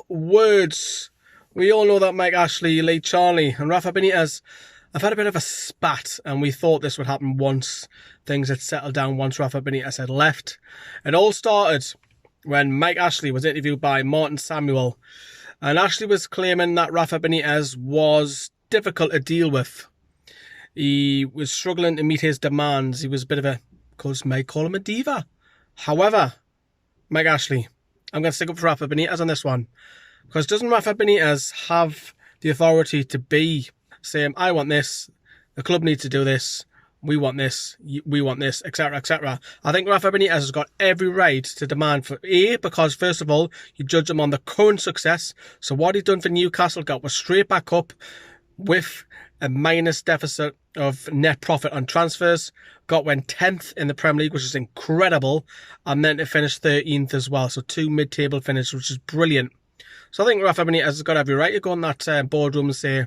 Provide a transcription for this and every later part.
words. We all know that Ashley Lee Charnley and Rafa Benitez have had a bit of a spat, and we thought this would happen once things had settled down, once Rafa Benitez had left. It all started when Ashley was interviewed by Martin Samuel, and Ashley was claiming that Rafa Benitez was difficult to deal with. He was struggling to meet his demands. He was a bit of a, because might call him a diva. However, Ashley, I'm going to stick up for Rafa Benitez on this one. Because doesn't Rafa Benitez have the authority to be saying, I want this, the club needs to do this, we want this, etc., etc. I think Rafa Benitez has got every right to demand for A, because first of all, you judge him on the current success. So what he's done for Newcastle got was straight back up with a minus deficit of net profit on transfers, went 10th in the Premier League, which is incredible, and then to finish 13th as well. So 2 mid-table finishes, which is brilliant. So I think Rafa Benitez has got every right to go in that boardroom and say,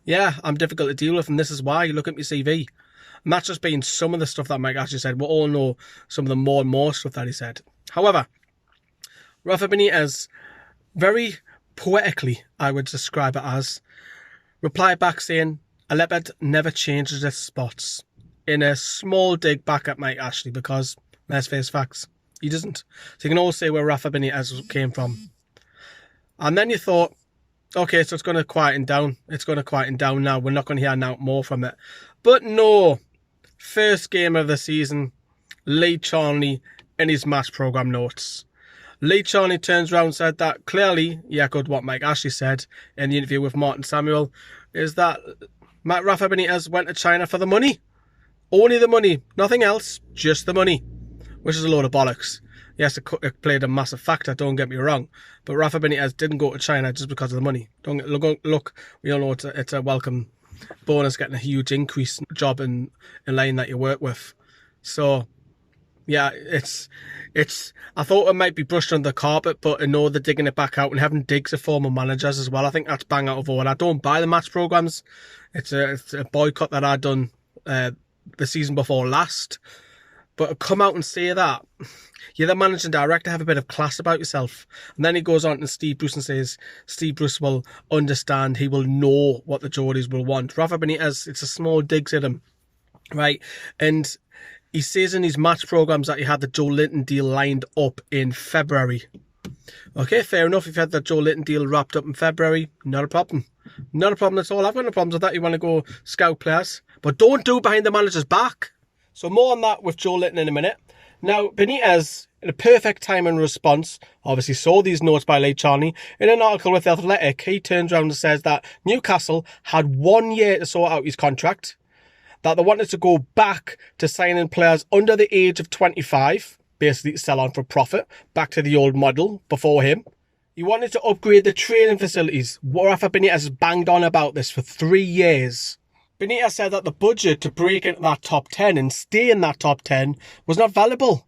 yeah, I'm difficult to deal with, and this is why. You look at my CV. And that's just been some of the stuff that Mike actually said. We all know some of the more and more stuff that he said. However, Rafa Benitez, very poetically, I would describe it as, replied back saying, a leopard never changes its spots, in a small dig back at Mike Ashley, because, let's face facts, he doesn't. So you can all say where Rafa Benitez came from. And then you thought, okay, so it's going to quieten down. It's going to quieten down now. We're not going to hear now more from it. But no. First game of the season, Lee Charnley in his match programme notes. Lee Charnley turns around and said that clearly, he echoed what Mike Ashley said in the interview with Martin Samuel, is that Rafa Benitez went to China for the money. Only the money. Nothing else. Just the money. Which is a load of bollocks. Yes, it played a massive factor, don't get me wrong. But Rafa Benitez didn't go to China just because of the money. Look, we all know it's a welcome bonus, getting a huge increase in job in line that you work with. So, yeah, I thought it might be brushed under the carpet, but I know they're digging it back out and having digs of former managers as well. I think that's bang out of order. I don't buy the match programmes. It's a boycott that I done the season before last. But come out and say that, you're the managing director, have a bit of class about yourself. And then he goes on to Steve Bruce and says, Steve Bruce will understand, he will know what the Geordies will want. Rafa Benitez, it's a small dig at him, right? And he says in his match programmes that he had the Joe Linton deal lined up in February. Okay, fair enough. If you had the Joe Linton deal wrapped up in February, not a problem. Not a problem at all. I've got no problems with that. You want to go scout players. But don't do behind the manager's back. So more on that with Joe Linton in a minute. Now, Benitez, in a perfect time and response, obviously saw these notes by Lee Charnley. In an article with The Athletic, he turns around and says that Newcastle had 1 year to sort out his contract, that they wanted to go back to signing players under the age of 25, basically to sell on for profit, back to the old model before him. He wanted to upgrade the training facilities. Rafa Benitez has banged on about this for 3 years. Benitez said that the budget to break into that top 10 and stay in that top 10 was not valuable.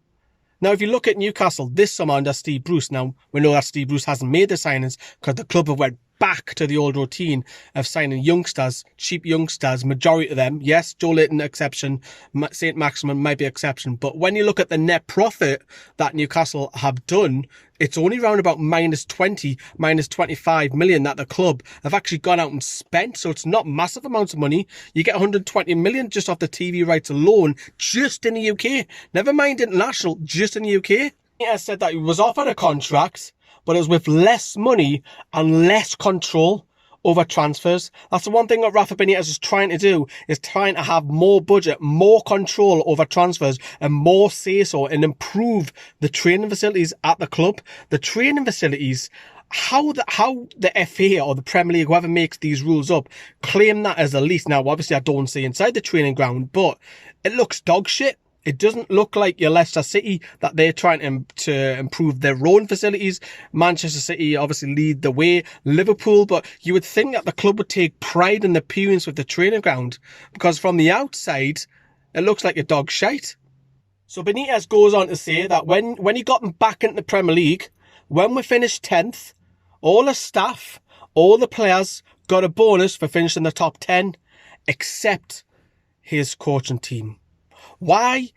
Now, if you look at Newcastle this summer under Steve Bruce, now we know that Steve Bruce hasn't made the signings because the club have went back to the old routine of signing youngsters, cheap youngsters, majority of them. Yes, Joe Linton exception, Saint-Maximin might be exception. But when you look at the net profit that Newcastle have done, it's only around about minus 20, minus 25 million that the club have actually gone out and spent. So it's not massive amounts of money. You get 120 million just off the TV rights alone, just in the UK. Never mind international, just in the UK. He has said that he was offered a contract, but it was with less money and less control over transfers. That's the one thing that Rafa Benitez is trying to do, is trying to have more budget, more control over transfers and more say-so and improve the training facilities at the club. The training facilities, how the FA or the Premier League, whoever makes these rules up, claim that as elite. Now, obviously, I don't see inside the training ground, but it looks dog shit. It doesn't look like your Leicester City, that they're trying to improve their own facilities. Manchester City obviously lead the way. Liverpool, but you would think that the club would take pride in the appearance with the training ground, because from the outside, it looks like a dog shite. So Benitez goes on to say that when he got them back into the Premier League, when we finished 10th, all the staff, all the players got a bonus for finishing the top 10, except his coaching team. Why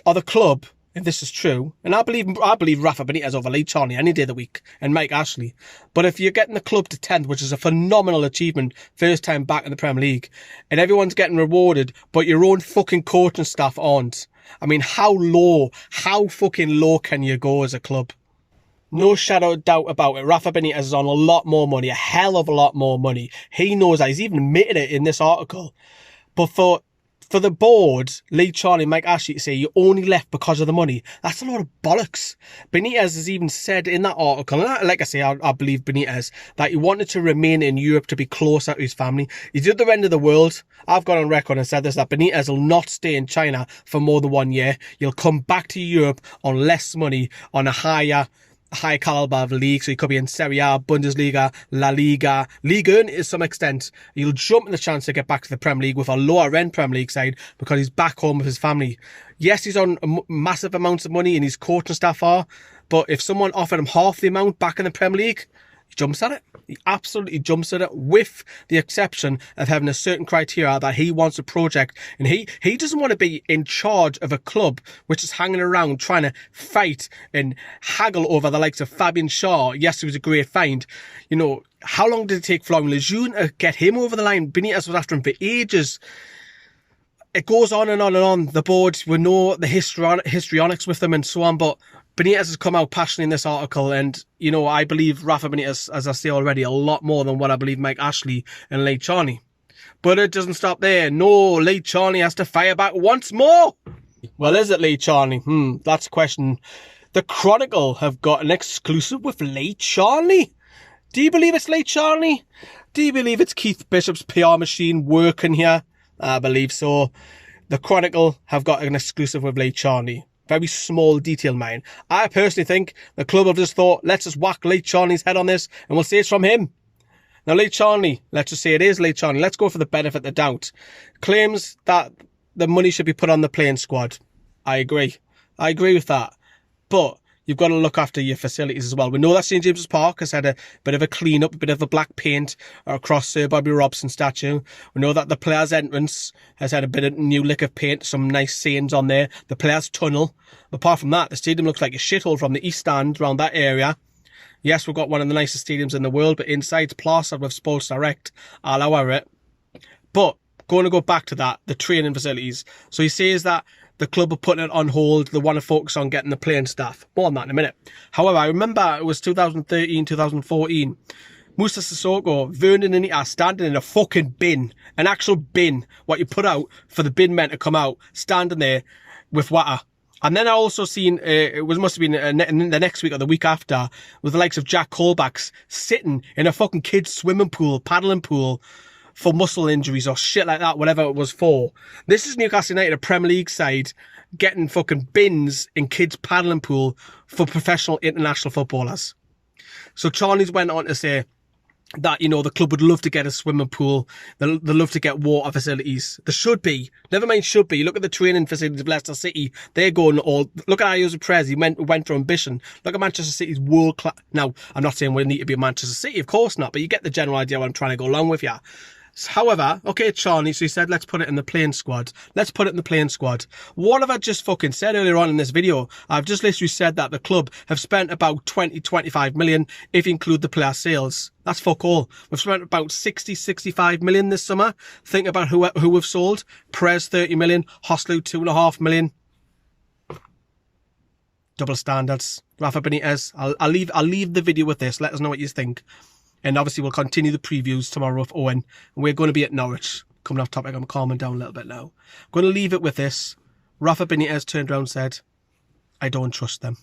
are the club if this is true, and I believe Rafa Benitez over Lee Charnley any day of the week, and Mike Ashley. But if you're getting the club to 10th, which is a phenomenal achievement, first time back in the Premier League, and everyone's getting rewarded, but your own fucking coaching staff aren't. I mean, how fucking low can you go as a club? No shadow of doubt about it. Rafa Benitez is on a lot more money, a hell of a lot more money. He knows that. He's even admitted it in this article. But for the board, Lee Charnley, Mike Ashley, to say you only left because of the money, that's a lot of bollocks. Benitez has even said in that article, and like I say, I believe Benitez, that he wanted to remain in Europe to be closer to his family. He's at the end of the world. I've gone on record and said this, that Benitez will not stay in China for more than 1 year. He'll come back to Europe on less money, on a high caliber of league. So he could be in Serie A, Bundesliga, La Liga, Liga to some extent. He'll jump in the chance to get back to the Premier League with a lower end Premier League side because he's back home with his family. Yes, he's on massive amounts of money and his coaching staff are, but if someone offered him half the amount back in the Premier League, he jumps at it. He absolutely jumps at it, with the exception of having a certain criteria that he wants a project, and he doesn't want to be in charge of a club which is hanging around trying to fight and haggle over the likes of Fabian Schär. Yes, he was a great find. You know, how long did it take Florian Lejeune to get him over the line? Benitez was after him for ages. It goes on and on and on. The board, we know the histrionics with them and so on, but Benitez has come out passionately in this article, and, you know, I believe Rafa Benitez, as I say already, a lot more than what I believe Mike Ashley and Lee Charnley. But it doesn't stop there. No, Lee Charnley has to fire back once more. Well, is it Lee Charnley? That's a question. The Chronicle have got an exclusive with Lee Charnley. Do you believe it's Lee Charnley? Do you believe it's Keith Bishop's PR machine working here? I believe so. The Chronicle have got an exclusive with Lee Charnley. Very small detail, mine. I personally think the club have just thought, let's just whack Lee Charnley's head on this, and we'll say it's from him. Now, Lee Charnley, let's just say it is Lee Charnley. Let's go for the benefit of the doubt. Claims that the money should be put on the playing squad. I agree. I agree with that. But you've got to look after your facilities as well. We know that St James's Park has had a bit of a clean-up, a bit of a black paint across Sir Bobby Robson statue. We know that the players' entrance has had a bit of new lick of paint, some nice sayings on there. The players' tunnel. Apart from that, the stadium looks like a shithole from the east stand around that area. Yes, we've got one of the nicest stadiums in the world, but inside's plastered with Sports Direct. I'll allow it. But going to go back to that, the training facilities. So he says that the club are putting it on hold. They want to focus on getting the playing staff. More on that in a minute. However, I remember it was 2013, 2014. Moussa Sissoko, Vernon and Ita standing in a fucking bin. An actual bin. What you put out for the bin men to come out. Standing there with water. And then I also seen, must have been the next week or the week after, with the likes of Jack Colbacks sitting in a fucking kid's swimming pool, paddling pool, for muscle injuries or shit like that, whatever it was for. This is Newcastle United, a Premier League side, getting fucking bins in kids' paddling pool for professional international footballers. So Charnley's went on to say that, you know, the club would love to get a swimming pool. They love to get water facilities. There should be. Never mind should be. Look at the training facilities of Leicester City. They're going all... Look at Ayoze Perez. He went for ambition. Look at Manchester City's world class... Now, I'm not saying we need to be Manchester City. Of course not. But you get the general idea what I'm trying to go along with, yeah. However, okay, Charnley, so he said, let's put it in the playing squad. Let's put it in the playing squad. What have I just fucking said earlier on in this video? I've just literally said that the club have spent about 20-25 million if you include the player sales. That's fuck all. We've spent about 60-65 million this summer. Think about who we've sold. Perez 30 million, Hoslu 2.5 million. Double standards. Rafa Benitez. I'll leave the video with this. Let us know what you think. And obviously we'll continue the previews tomorrow with Owen. And we're going to be at Norwich. Coming off topic, I'm calming down a little bit now. I'm going to leave it with this. Rafa Benitez turned around and said, I don't trust them.